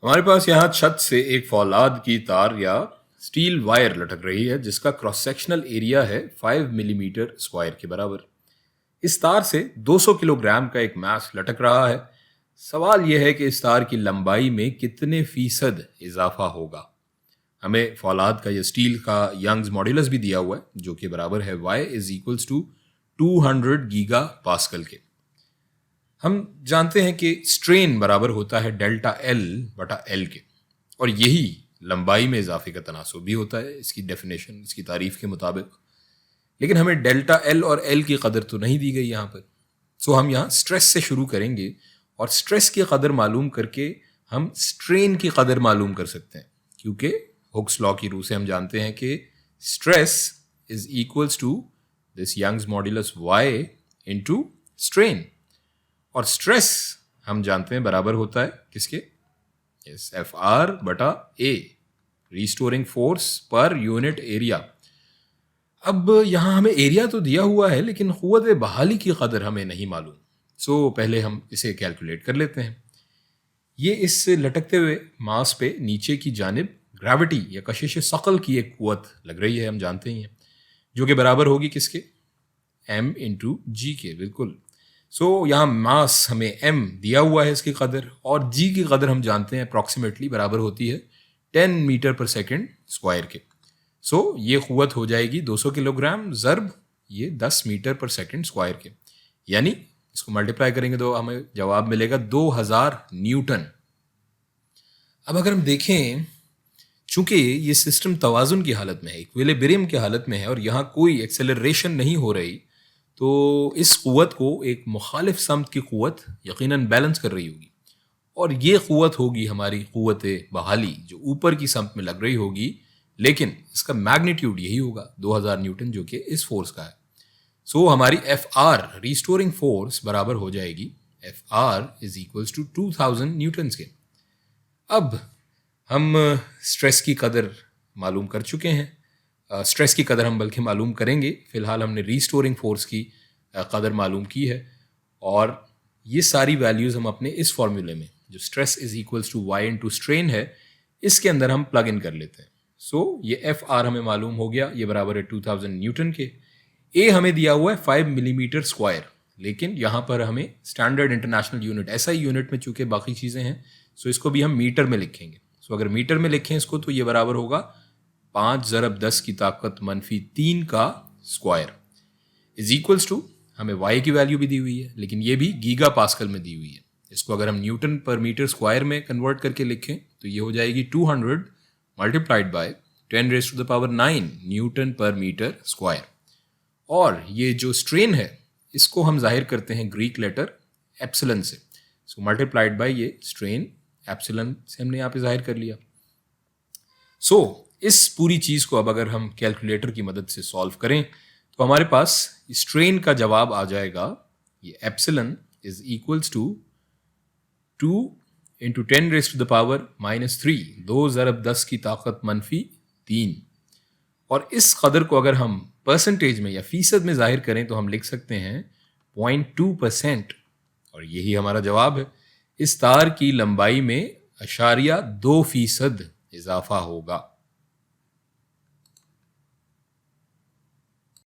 हमारे पास यहाँ छत से एक फौलाद की तार या स्टील वायर लटक रही है जिसका क्रॉस सेक्शनल एरिया है 5 मिलीमीटर स्क्वायर के बराबर। इस तार से 200 किलोग्राम का एक मास लटक रहा है। सवाल यह है कि इस तार की लंबाई में कितने फीसद इजाफा होगा। हमें फौलाद का या स्टील का यंग्स मॉड्यूलस भी दिया हुआ है जो कि बराबर है y is equals to 200 gigapascal के। हम जानते हैं कि स्ट्रेन बराबर होता है डेल्टा एल बटा एल के, और यही लंबाई में इजाफे का तनासुब भी होता है, इसकी डेफिनेशन, इसकी तारीफ के मुताबिक। लेकिन हमें डेल्टा एल और एल की कदर तो नहीं दी गई यहाँ पर। सो हम यहाँ स्ट्रेस से शुरू करेंगे और स्ट्रेस की कदर मालूम करके हम स्ट्रेन की कदर मालूम कर सकते हैं, क्योंकि हुक्स लॉ की रूह से हम जानते हैं कि stress is equals to this Young's modulus Y into strain. और स्ट्रेस हम जानते हैं बराबर होता है किसके? यस, एफ आर बटा ए, रिस्टोरिंग फोर्स पर यूनिट एरिया। अब यहां हमें एरिया तो दिया हुआ है लेकिन क़ुव्वत बहाली की कदर हमें नहीं मालूम। सो पहले हम इसे कैलकुलेट कर लेते हैं। ये इस लटकते हुए मास पे नीचे की जानिब ग्रेविटी या कशिश सकल की एक कुव्वत लग रही है, हम जानते ही हैं, जो कि बराबर होगी किसके? m इंटू जी के। बिल्कुल। सो यहाँ मास हमें m दिया हुआ है इसकी कदर, और g की कदर हम जानते हैं अप्रॉक्सीमेटली बराबर होती है 10 मीटर पर सेकेंड स्क्वायर के। सो ये कुव्वत हो जाएगी 200 किलोग्राम ज़र्ब ये 10 मीटर पर सेकेंड स्क्वायर के, यानी इसको मल्टीप्लाई करेंगे तो हमें जवाब मिलेगा 2000 न्यूटन। अब अगर हम देखें, चूंकि ये सिस्टम तवाजुन की हालत में है, इक्विलिब्रियम की हालत में है, और यहाँ कोई एक्सेलरेशन नहीं हो रही, तो इस क़ुव्वत को एक मुखालिफ समत की क़ुव्वत यकीनन बैलेंस कर रही होगी, और ये क़ुव्वत होगी हमारी क़ुव्वत बहाली जो ऊपर की समत में लग रही होगी, लेकिन इसका मैग्नीट्यूड यही होगा 2000 न्यूटन, जो कि इस फोर्स का है। सो हमारी एफ आर रिस्टोरिंग फोर्स बराबर हो जाएगी F R is equals to 2000 newtons के। अब हम स्ट्रेस की कदर मालूम कर चुके हैं, स्ट्रेस की कदर हम बल्कि मालूम करेंगे। फ़िलहाल हमने रिस्टोरिंग फोर्स की कदर मालूम की है, और ये सारी वैल्यूज़ हम अपने इस फॉर्मूले में जो stress is equals to Y into strain है, इसके अंदर हम प्लग इन कर लेते हैं। सो ये एफ आर हमें मालूम हो गया, ये बराबर है 2000 न्यूटन के। ए हमें दिया हुआ है 5 मिलीमीटर स्क्वायर, लेकिन यहाँ पर हमें स्टैंडर्ड इंटरनेशनल यूनिट, ऐसा ही यूनिट में चूँकि बाकी चीज़ें हैं, सो इसको भी हम मीटर में लिखेंगे। सो अगर मीटर में लिखें इसको तो ये बराबर होगा 5 ज़रब 10 की ताकत मनफी 3 का स्क्वायर इज इक्वल्स टू, हमें वाई की वैल्यू भी दी हुई है लेकिन ये भी गीगा पास्कल में दी हुई है। इसको अगर हम न्यूटन पर मीटर स्क्वायर में कन्वर्ट करके लिखें तो ये हो जाएगी 200 multiplied by 10 raise to the power 9 newton per metre square. और ये जो स्ट्रेन है इसको हम जाहिर करते हैं ग्रीक लेटर एप्सिलॉन से। सो मल्टीप्लाइड बाय ये स्ट्रेन एप्सिलॉन से हमने यहाँ पे जाहिर कर लिया। सो इस पूरी चीज़ को अब अगर हम कैलकुलेटर की मदद से सॉल्व करें तो हमारे पास स्ट्रेन का जवाब आ जाएगा, ये epsilon is equals to 2 into 10 raise to the power -3, 2 ज़रब 10 की ताकत मनफी 3। और इस कदर को अगर हम परसेंटेज में या फीसद में जाहिर करें तो हम लिख सकते हैं 0.2%, और यही हमारा जवाब है। इस तार की लंबाई में 0.2% इजाफा होगा।